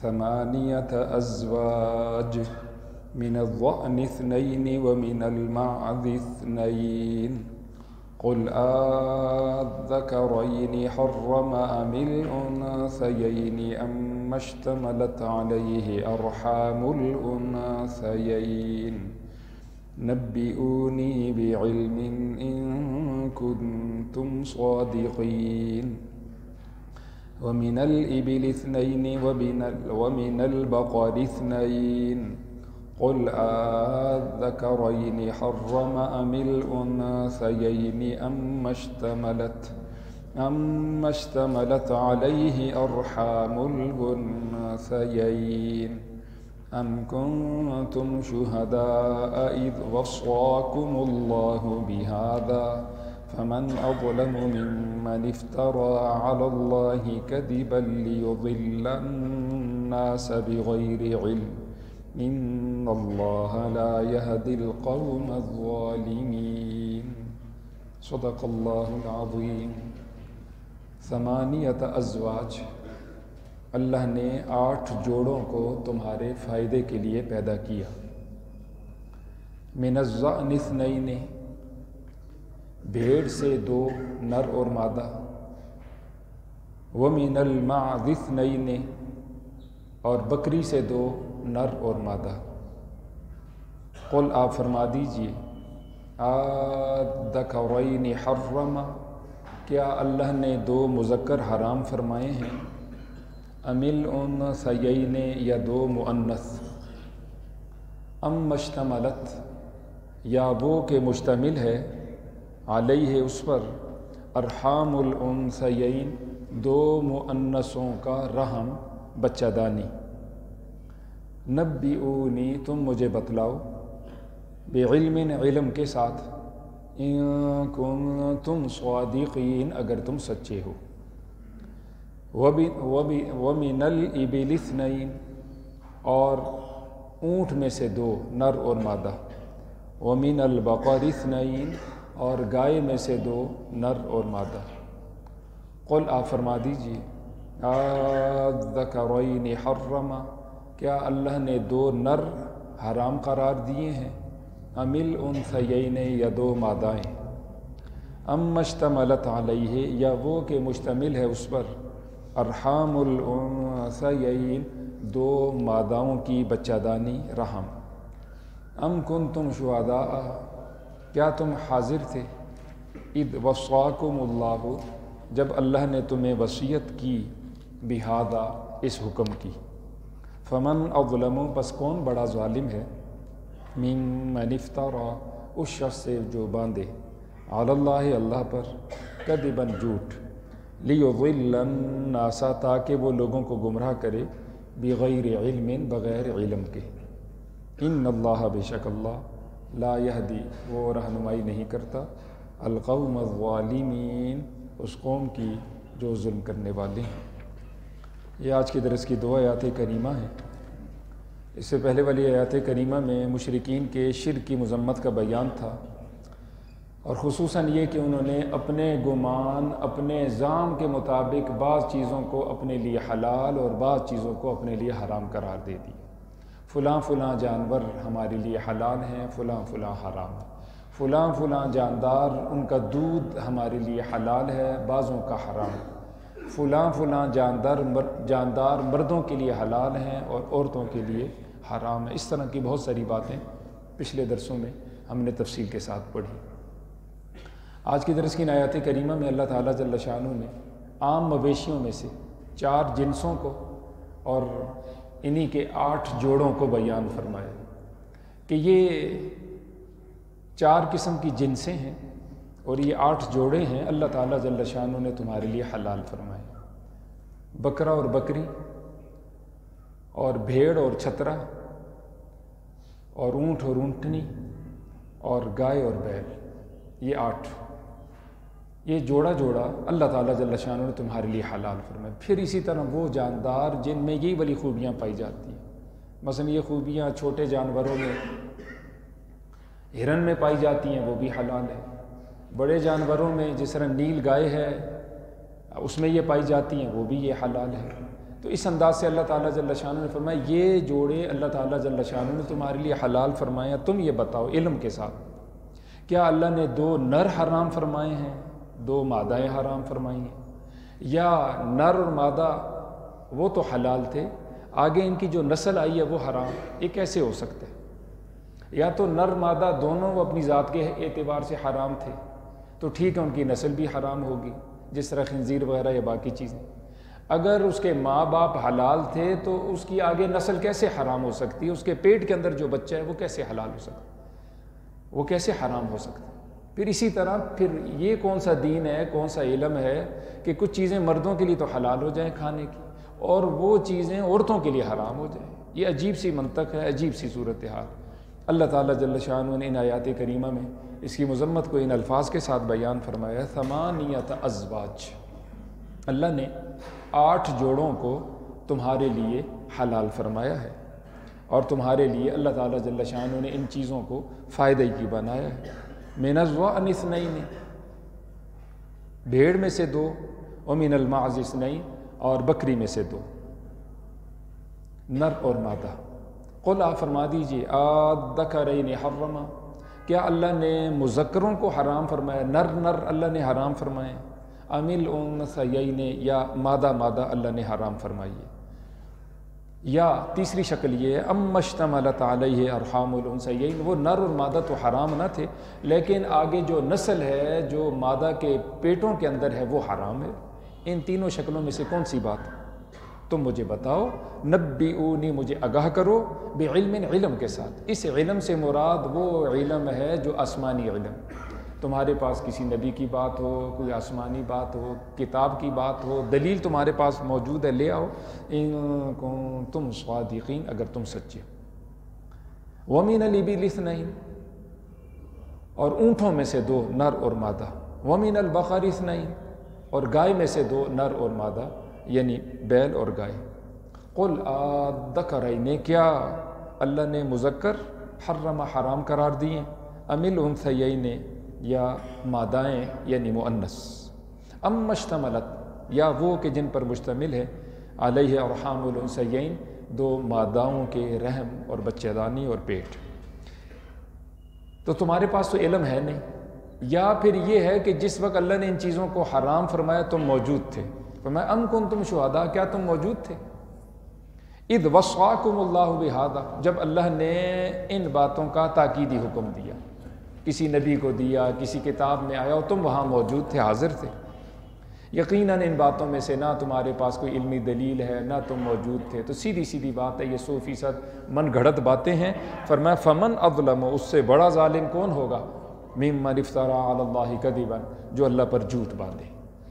ثمانية أزواج من الضأن اثنين ومن المعز اثنين قل آذكرين حرم أم الأنثيين أما اشتملت عليه أرحام الأنثيين نبئوني بعلم إن كنتم صادقين ومن الإبل اثنين ومن البقر اثنين قل آذكرين حرم أم الأنثيين أما اشتملت عليه أرحام الأنثيين أم كنتم شهداء إذ وصاكم الله بهذا فمن أظلم ممن افترى على الله كذبا ليضل الناس بغير علم إن الله لا يهدي القوم الظالمين صدق اللہ العظیم۔ ثمانیۃ ازواج، اللہ نے 8 جوڑوں کو تمہارے فائدے کے لیے پیدا کیا۔ من الضأن اثنین، بھیڑ سے 2 نر اور مادہ، ومن المعز اثنین، اور بکری سے 2 نر اور مادہ۔ قل آپ فرما دیجئے آذکرین حرم، کیا اللہ نے 2 مذکر حرام فرمائے ہیں، ام الانثیین، یا 2 مؤنث، ام اشتملت، یا وہ کہ مشتمل ہے، علیہ اس پر، ارحام الانثیین، 2 مؤنثوں کا رحم، بچہ دانی۔ نبئونی، تم مجھے بتلاؤ، بعلم، علم کے ساتھ، ان کنتم صادقین، اگر تم سچے ہو۔ ومن الابل اثنین، اور اونٹ میں سے 2 نر اور مادہ، ومن البقر اثنین، اور گائے میں سے 2 نر اور مادہ۔ قل آپ فرما دیجئے آذکرین حرم، کیا اللہ نے 2 نر حرام قرار دیے ہیں، ام الانثیین، یا 2 مادائیں، ام اشتملت علیہ، یا وہ کہ مشتمل ہے اس پر، ارحام الانثیین، 2 ماداؤں کی بچہ دانی، رحم۔ ام کنتم شہداء، کیا تم حاضر تھے، اذ وصاکم اللہ، جب اللہ نے تمہیں وصیت کی، بہذا، اس حکم کی۔ فمن اظلم، پس کون بڑا ظالم ہے، ممن افترى، اس شخص سے جو باندھے، علی اللہ، اللہ پر، کذبا، جھوٹ، لیضل الناس، تاکہ وہ لوگوں کو گمراہ کرے، بغیر علم، بغیر علم کے۔ ان اللہ، بے شک اللہ، لا یہدی، وہ رہنمائی نہیں کرتا، القوم الظالمین، اس قوم کی جو ظلم کرنے والے ہیں۔ یہ آج کے درس کی 2 آیات کریمہ ہیں۔ اس سے پہلے والی آیات کریمہ میں مشرکین کے شرک کی مذمت کا بیان تھا، اور خصوصاً یہ کہ انہوں نے اپنے گمان، اپنے ظان کے مطابق بعض چیزوں کو اپنے لیے حلال اور بعض چیزوں کو اپنے لیے حرام قرار دے دی۔ فلاں فلاں جانور ہمارے لیے حلال ہیں، فلاں فلاں حرام ہے، فلاں فلاں جاندار، ان کا دودھ ہمارے لیے حلال ہے، بعضوں کا حرام ہے، فلاں فلاں جاندار مردوں کے لیے حلال ہیں اور عورتوں کے لیے حرام ہے۔ اس طرح کی بہت ساری باتیں پچھلے درسوں میں ہم نے تفصیل کے ساتھ پڑھی۔ آج کی درس کی آیات کریمہ میں اللہ تعالیٰ جل شانہ نے عام مویشیوں میں سے 4 جنسوں کو اور انہی کے 8 جوڑوں کو بیان فرمایا کہ یہ 4 قسم کی جنسیں ہیں اور یہ 8 جوڑے ہیں، اللہ تعالیٰ جل شانہ نے تمہارے لیے حلال فرمائے۔ بکرا اور بکری، اور بھیڑ اور چھترا، اور اونٹ اور اونٹنی، اور گائے اور بیل، یہ 8، یہ جوڑا جوڑا اللہ تعالیٰ جل شانہ نے تمہارے لیے حلال فرمائے۔ پھر اسی طرح وہ جاندار جن میں یہ والی خوبیاں پائی جاتی ہیں، مثلا یہ خوبیاں چھوٹے جانوروں میں، ہرن میں پائی جاتی ہیں، وہ بھی حلال ہے۔ بڑے جانوروں میں جس طرح نیل گائے ہے، اس میں یہ پائی جاتی ہیں، وہ بھی یہ حلال ہے۔ تو اس انداز سے اللہ تعالیٰ جل شانہ نے فرمایا یہ جوڑے اللہ تعالیٰ جل شانہ نے تمہارے لیے حلال فرمایا، تم یہ بتاؤ علم کے ساتھ، کیا اللہ نے 2 نر حرام فرمائے ہیں، 2 مادائیں حرام فرمائی ہیں، یا نر اور مادہ وہ تو حلال تھے، آگے ان کی جو نسل آئی ہے وہ حرام؟ یہ کیسے ہو سکتا ہے؟ یا تو نر مادہ دونوں وہ اپنی ذات کے اعتبار سے حرام تھے تو ٹھیک ہے ان کی نسل بھی حرام ہوگی، جس طرح خنزیر وغیرہ یا باقی چیزیں۔ اگر اس کے ماں باپ حلال تھے تو اس کی آگے نسل کیسے حرام ہو سکتی ہے؟ اس کے پیٹ کے اندر جو بچہ ہے وہ کیسے حلال ہو سکتا ہے، وہ کیسے حرام ہو سکتا ہے؟ پھر اسی طرح پھر یہ کون سا دین ہے، کون سا علم ہے کہ کچھ چیزیں مردوں کے لیے تو حلال ہو جائیں کھانے کی اور وہ چیزیں عورتوں کے لیے حرام ہو جائیں؟ یہ عجیب سی منطق ہے، عجیب سی صورتحال۔ اللہ تعالیٰ جل شانہ نے ان آیات کریمہ میں اس کی مذمت کو ان الفاظ کے ساتھ بیان فرمایا، 8 ازواج، اللہ نے 8 جوڑوں کو تمہارے لیے حلال فرمایا ہے، اور تمہارے لیے اللہ تعالیٰ جل شانہ نے ان چیزوں کو فائدے کی بنایا ہے۔ من الضأن 2، بھیڑ میں سے 2، ومن المعز 2، اور بکری میں سے 2، نر اور مادہ۔ قل آپ فرما دیجئے الذکرین حرم، کیا اللہ نے مذکروں کو حرام فرمایا، نر اللہ نے حرام فرمائے، ام الانثیین، یا مادہ اللہ نے حرام فرمائی ہے؟ یا تیسری شکل یہ ہے ام اشتملت علیہ ارحام الانثیین، وہ نر اور مادہ تو حرام نہ تھے لیکن آگے جو نسل ہے جو مادہ کے پیٹوں کے اندر ہے وہ حرام ہے۔ ان تینوں شکلوں میں سے کون سی بات ہے؟ تم مجھے بتاؤ، نبئونی، مجھے آگاہ کرو، بعلم، علم کے ساتھ۔ اس علم سے مراد وہ علم ہے جو آسمانی علم، تمہارے پاس کسی نبی کی بات ہو، کوئی آسمانی بات ہو، کتاب کی بات ہو، دلیل تمہارے پاس موجود ہے، لے آؤ، ان کنتم صادقین، اگر تم سچے ہو۔ ومن الابل 2، اور اونٹوں میں سے 2 نر اور مادہ، ومن البقر 2، اور گائے میں سے 2 نر اور مادہ، یعنی بیل اور گائے۔ قل الذکرین، کیا اللہ نے مذکر حرم، حرام قرار دیے، ام الانثیین، یا مادائیں یعنی مؤنث، ام اشتملت، یا وہ کہ جن پر مشتمل ہے، علیہ ارحام الانثیین، 2 ماداؤں کے رحم اور بچہ دانی اور پیٹ۔ تو تمہارے پاس تو علم ہے نہیں، یا پھر یہ ہے کہ جس وقت اللہ نے ان چیزوں کو حرام فرمایا تم موجود تھے، فرمایا ام کنتم شہداء، کیا تم موجود تھے؟ اذ وصاکم اللہ بہذا، جب اللہ نے ان باتوں کا تاکیدی حکم دیا، کسی نبی کو دیا، کسی کتاب میں آیا اور تم وہاں موجود تھے، حاضر تھے۔ یقیناً ان باتوں میں سے نہ تمہارے پاس کوئی علمی دلیل ہے، نہ تم موجود تھے، تو سیدھی سیدھی بات ہے، یہ 100% من گھڑت باتیں ہیں۔ فرمایا فمن اظلم، اس سے بڑا ظالم کون ہوگا، ممن افتری علی اللہ کذبا، جو اللہ پر جھوٹ باندھے۔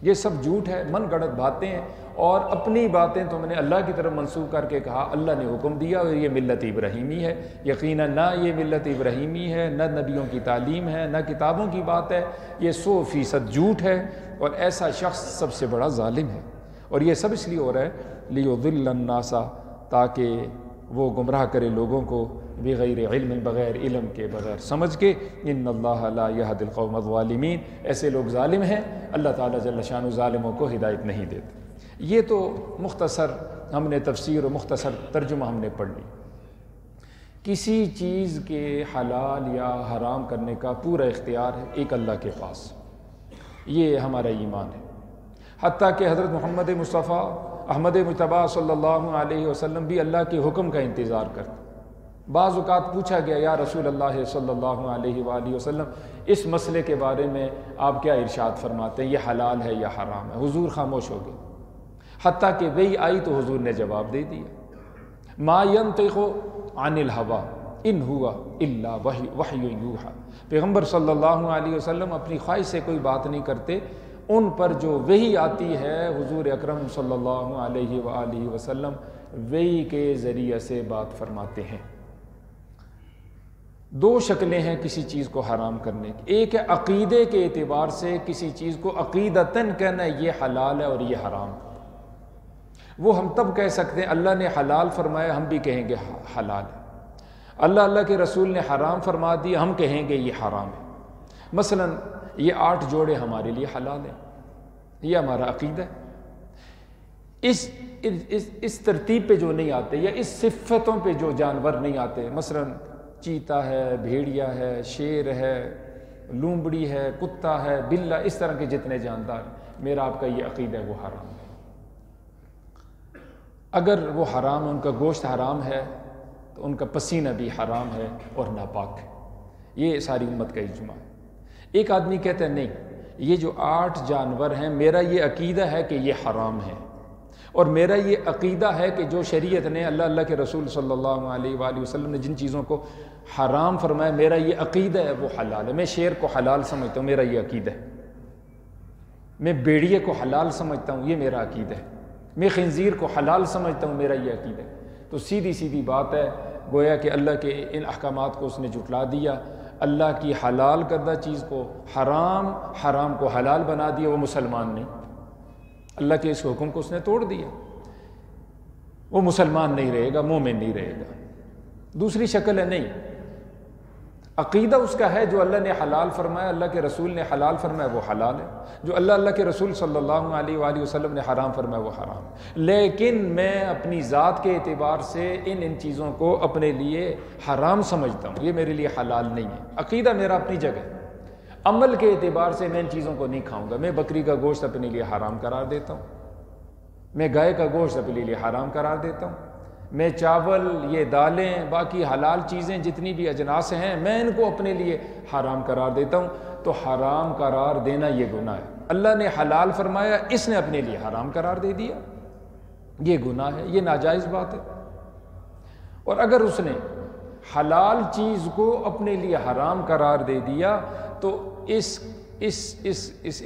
یہ سب جھوٹ ہے، من گھڑت باتیں ہیں، اور اپنی باتیں تم نے اللہ کی طرف منسوخ کر کے کہا اللہ نے حکم دیا اور یہ ملت ابراہیمی ہے۔ یقیناً نہ یہ ملت ابراہیمی ہے، نہ نبیوں کی تعلیم ہے، نہ کتابوں کی بات ہے، یہ 100% جھوٹ ہے، اور ایسا شخص سب سے بڑا ظالم ہے۔ اور یہ سب اس لیے ہو رہا ہے لیضل الناس، تاکہ وہ گمراہ کرے لوگوں کو، بغیر علم، بغیر علم کے، بغیر سمجھ کے۔ ان اللہ لا یہدی القوم الظالمین، ایسے لوگ ظالم ہیں، اللہ تعالیٰ جل شانہ ظالموں کو ہدایت نہیں دیتے۔ یہ تو مختصر ہم نے تفسیر و مختصر ترجمہ ہم نے پڑھ لی۔ کسی چیز کے حلال یا حرام کرنے کا پورا اختیار ہے ایک اللہ کے پاس، یہ ہمارا ایمان ہے۔ حتیٰ کہ حضرت محمد مصطفیٰ احمد مجتبیٰ صلی اللہ علیہ وسلم بھی اللہ کے حکم کا انتظار کرتے۔ بعض اوقات پوچھا گیا یا رسول اللہ صلی اللہ علیہ وآلہ وسلم، اس مسئلے کے بارے میں آپ کیا ارشاد فرماتے ہیں، یہ حلال ہے یا حرام ہے؟ حضور خاموش ہو گئے، حتیٰ کہ وہی آئی تو حضور نے جواب دے دیا، ما ینطق عن الہویٰ ان ہوا الا وحی یوحیٰ۔ پیغمبر صلی اللہ علیہ وسلم اپنی خواہش سے کوئی بات نہیں کرتے، ان پر جو وحی آتی ہے حضور اکرم صلی اللہ علیہ وآلہ وسلم وحی کے ذریعے سے بات فرماتے ہیں۔ 2 شکلیں ہیں کسی چیز کو حرام کرنے کی، ایک ہے عقیدے کے اعتبار سے کسی چیز کو عقیدتاً کہنا یہ حلال ہے اور یہ حرام ہے، وہ ہم تب کہہ سکتے ہیں اللہ نے حلال فرمایا، ہم بھی کہیں گے حلال ہے۔ اللہ کے رسول نے حرام فرما دیا، ہم کہیں گے یہ حرام ہے۔ مثلا یہ 8 جوڑے ہمارے لیے حلال ہیں، یہ ہمارا عقیدہ ہے۔ اس ترتیب پہ جو نہیں آتے یا اس صفتوں پہ جو جانور نہیں آتے، مثلا چیتا ہے، بھیڑیا ہے، شیر ہے، لومبڑی ہے، کتا ہے، بلّا، اس طرح کے جتنے جاندار، میرا آپ کا یہ عقیدہ ہے وہ حرام ہے۔ اگر وہ حرام، ان کا گوشت حرام ہے تو ان کا پسینہ بھی حرام ہے اور ناپاک ہے۔ یہ ساری امت کا اجماع ہے۔ ایک آدمی کہتا ہے نہیں، یہ جو 8 جانور ہیں، میرا یہ عقیدہ ہے کہ یہ حرام ہے، اور میرا یہ عقیدہ ہے کہ جو شریعت نے، اللہ کے رسول صلی اللہ علیہ وآلہ وسلم نے جن چیزوں کو حرام فرمایا، میرا یہ عقیدہ ہے وہ حلال ہے۔ میں شیر کو حلال سمجھتا ہوں، میرا یہ عقیدہ ہے۔ میں بیڑیے کو حلال سمجھتا ہوں، یہ میرا عقیدہ ہے۔ میں خنزیر کو حلال سمجھتا ہوں، میرا یہ عقیدہ ہے۔ تو سیدھی بات ہے، گویا کہ اللہ کے ان احکامات کو اس نے جھٹلا دیا، اللہ کی حلال کردہ چیز کو حرام، حرام کو حلال بنا دیا۔ وہ مسلمان نہیں، اللہ کے اس حکم کو اس نے توڑ دیا، وہ مسلمان نہیں رہے گا، مومن نہیں رہے گا۔ دوسری شکل ہے نہیں، عقیدہ اس کا ہے جو اللہ نے حلال فرمایا، اللہ کے رسول نے حلال فرمایا وہ حلال ہے، جو اللہ کے رسول صلی اللہ علیہ وآلہ وسلم نے حرام فرمایا وہ حرام ہے۔ لیکن میں اپنی ذات کے اعتبار سے ان چیزوں کو اپنے لیے حرام سمجھتا ہوں، یہ میرے لیے حلال نہیں ہے۔ عقیدہ میرا اپنی جگہ، عمل کے اعتبار سے میں ان چیزوں کو نہیں کھاؤں گا۔ میں بکری کا گوشت اپنے لیے حرام قرار دیتا ہوں، میں گائے کا گوشت اپنے لیے حرام قرار دیتا ہوں، میں چاول، یہ دالیں، باقی حلال چیزیں جتنی بھی اجناس ہیں، میں ان کو اپنے لیے حرام قرار دیتا ہوں۔ تو حرام قرار دینا یہ گناہ ہے۔ اللہ نے حلال فرمایا، اس نے اپنے لیے حرام قرار دے دیا، یہ گناہ ہے، یہ ناجائز بات ہے۔ اور اگر اس نے حلال چیز کو اپنے لیے حرام قرار دے دیا تو اس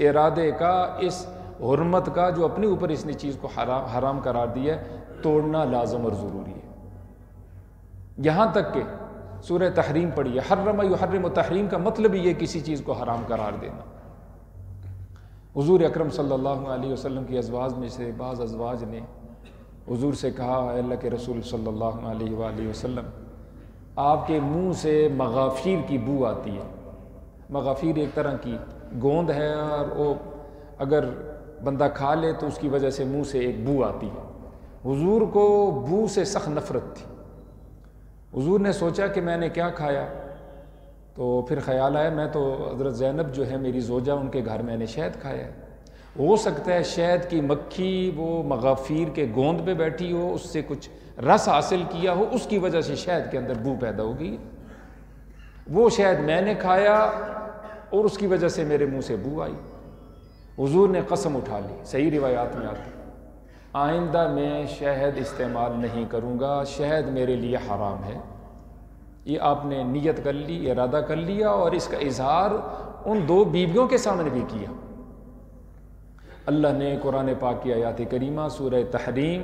ارادے کا، اس حرمت کا جو اپنے اوپر اس نے چیز کو حرام قرار دیا ہے، توڑنا لازم اور ضروری ہے۔ یہاں تک کہ سورہ تحریم پڑھی ہے، حرم یحرم، تحریم کا مطلب ہی یہ کسی چیز کو حرام قرار دینا۔ حضور اکرم صلی اللہ علیہ وسلم کی ازواج میں سے بعض ازواج نے حضور سے کہا، اے اللہ کے رسول صلی اللہ علیہ وآلہ وسلم، آپ کے منہ سے مغافیر کی بو آتی ہے۔ مغافیر ایک طرح کی گوند ہے، اور وہ اگر بندہ کھا لے تو اس کی وجہ سے منہ سے ایک بو آتی ہے۔ حضور کو بو سے سخت نفرت تھی۔ حضور نے سوچا کہ میں نے کیا کھایا، تو پھر خیال آیا میں تو حضرت زینب جو ہے میری زوجہ، ان کے گھر میں نے شہد کھایا ہے، ہو سکتا ہے شہد کی مکھی وہ مغافیر کے گوند پہ بیٹھی ہو، اس سے کچھ رس حاصل کیا ہو، اس کی وجہ سے شہد کے اندر بو پیدا ہوگی۔ وہ شہد میں نے کھایا اور اس کی وجہ سے میرے منہ سے بو آئی۔ حضور نے قسم اٹھا لی، صحیح روایات میں آتی، آئندہ میں شہد استعمال نہیں کروں گا، شہد میرے لیے حرام ہے۔ یہ آپ نے نیت کر لی، ارادہ کر لیا، اور اس کا اظہار ان 2 بیویوں کے سامنے بھی کیا۔ اللہ نے قرآن پاک کی آیات کریمہ سورہ تحریم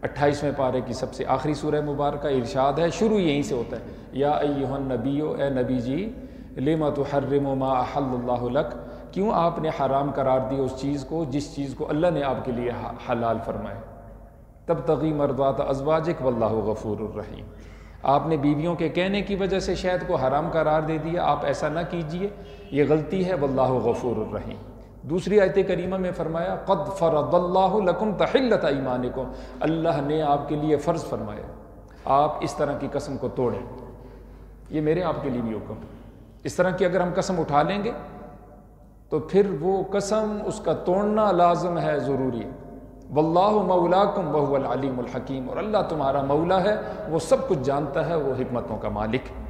28ویں پارے کی سب سے آخری سورہ مبارکہ ارشاد ہے، شروع یہیں سے ہوتا ہے، یا ایھا النبی، اے نبی جی، لما تحرم ما احل اللہ لک، کیوں آپ نے حرام قرار دی اس چیز کو جس چیز کو اللہ نے آپ کے لیے حلال فرمایا۔ تبتغی مرضات ازواجک واللہ غفور الرحیم۔ آپ نے بیویوں کے کہنے کی وجہ سے شہد کو حرام قرار دے دیا، آپ ایسا نہ کیجئے، یہ غلطی ہے، واللہ غفور الرحیم۔ دوسری آیت کریمہ میں فرمایا، قد فرض اللہ لکم تحلۃ ایمانکم، اللہ نے آپ کے لیے فرض فرمایا آپ اس طرح کی قسم کو توڑیں۔ یہ میرے آپ کے لیے بھی حکم ہے۔ اس طرح کی اگر ہم قسم اٹھا لیں گے تو پھر وہ قسم، اس کا توڑنا لازم ہے، ضروری ہے۔ واللہ مولاکم وہو العلیم الحکیم، اور اللہ تمہارا مولا ہے، وہ سب کچھ جانتا ہے، وہ حکمتوں کا مالک ہے۔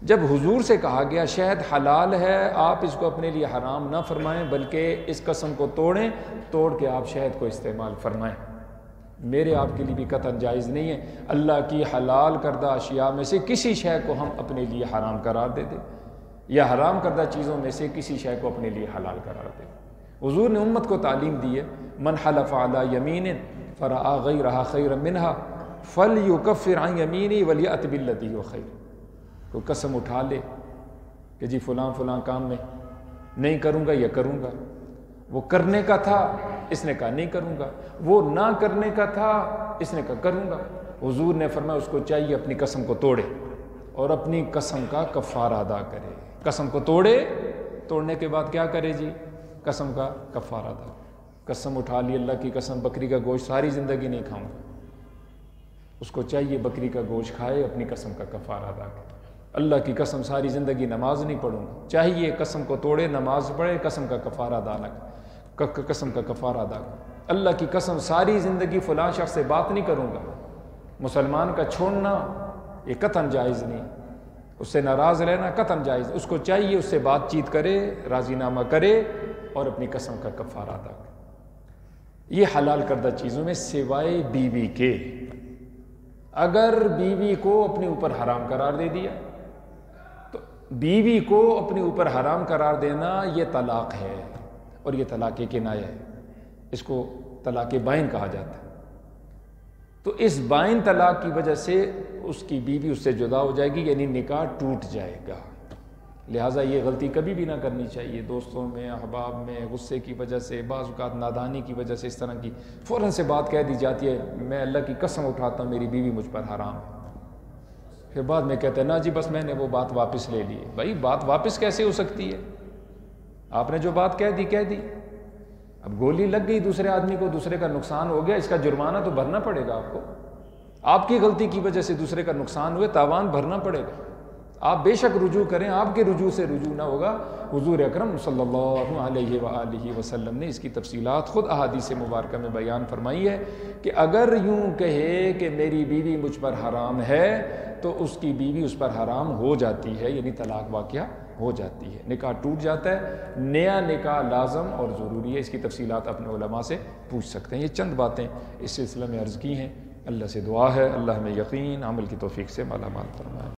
جب حضور سے کہا گیا شہد حلال ہے، آپ اس کو اپنے لیے حرام نہ فرمائیں بلکہ اس قسم کو توڑ کے آپ شہد کو استعمال فرمائیں، میرے آپ کے لیے بھی قطعاً جائز نہیں ہے اللہ کی حلال کردہ اشیاء میں سے کسی شے کو ہم اپنے لیے حرام قرار دے دیں، یا حرام کردہ چیزوں میں سے کسی شے کو اپنے لیے حلال قرار دیں۔ حضور نے امت کو تعلیم دی ہے، من حلف علی یمین فرأى غیرہا خیرا منہا فلیکفر عن یمینہ ولیأت باللتی هو خیر۔ کوئی قسم اٹھا لے کہ جی فلاں کام میں نہیں کروں گا یا کروں گا، وہ کرنے کا تھا، اس نے کہا نہیں کروں گا، وہ نہ کرنے کا تھا، اس نے کہا کروں گا۔ حضور نے فرمایا اس کو چاہیے اپنی قسم کو توڑے اور اپنی قسم کا کفارہ ادا کرے۔ قسم کو توڑنے کے بعد کیا کرے جی؟ قسم کا کفارہ ادا۔ قسم اٹھا لی اللہ کی قسم بکری کا گوشت ساری زندگی نہیں کھاؤں گا، اس کو چاہیے بکری کا گوشت کھائے، اپنی قسم کا کفارہ ادا کرے۔ اللہ کی قسم ساری زندگی نماز نہیں پڑھوں گا، چاہیے قسم کو توڑے، نماز پڑھے، قسم کا کفارہ ادا نہ کرے، قسم کا کفارہ ادا کرے۔ اللہ کی قسم ساری زندگی فلاں شخص سے بات نہیں کروں گا، مسلمان کا چھوڑنا یہ قطعاً جائز نہیں، اس سے ناراض رہنا قطعاً جائز، اس کو چاہیے اس سے بات چیت کرے، راضی نامہ کرے اور اپنی قسم کا کفارہ ادا کرے۔ یہ حلال کردہ چیزوں میں سوائے بیوی کے، اگر بیوی کو اپنے اوپر حرام قرار دے دیا تو بیوی کو اپنے اوپر حرام قرار دینا یہ طلاق ہے، اور یہ طلاق کنایہ ہے، اس کو طلاق بائن کہا جاتا ہے۔ تو اس بائن طلاق کی وجہ سے اس کی بیوی اس سے جدا ہو جائے گی، یعنی نکاح ٹوٹ جائے گا۔ لہٰذا یہ غلطی کبھی بھی نہ کرنی چاہیے، دوستوں میں، احباب میں، غصے کی وجہ سے، بعض اوقات نادانی کی وجہ سے اس طرح کی فوراً سے بات کہہ دی جاتی ہے، میں اللہ کی قسم اٹھاتا ہوں میری بیوی مجھ پر حرام ہے، پھر بعد میں کہتے ہیں نا جی بس میں نے وہ بات واپس لے لی ہے۔ بھائی بات واپس کیسے ہو سکتی ہے؟ آپ نے جو بات کہہ دی، اب گولی لگ گئی دوسرے آدمی کو، دوسرے کا نقصان ہو گیا، اس کا جرمانہ تو بھرنا پڑے گا آپ کو، آپ کی غلطی کی وجہ سے دوسرے کا نقصان ہوئے، تاوان بھرنا پڑے گا۔ آپ بے شک رجوع کریں، آپ کے رجوع سے رجوع نہ ہوگا۔ حضور اکرم صلی اللہ علیہ وآلہ وسلم نے اس کی تفصیلات خود احادیث مبارکہ میں بیان فرمائی ہے کہ اگر یوں کہے کہ میری بیوی مجھ پر حرام ہے تو اس کی بیوی اس پر حرام ہو جاتی ہے، یعنی طلاق واقعہ ہو جاتی ہے، نکاح ٹوٹ جاتا ہے۔ نیا نکاح لازم اور ضروری ہے، اس کی تفصیلات اپنے علماء سے پوچھ سکتے ہیں۔ یہ چند باتیں اس سلسلے میں عرض کی ہیں، اللہ سے دعا ہے اللہ ہمیں یقین عمل کی توفیق سے مالا مال فرمائے۔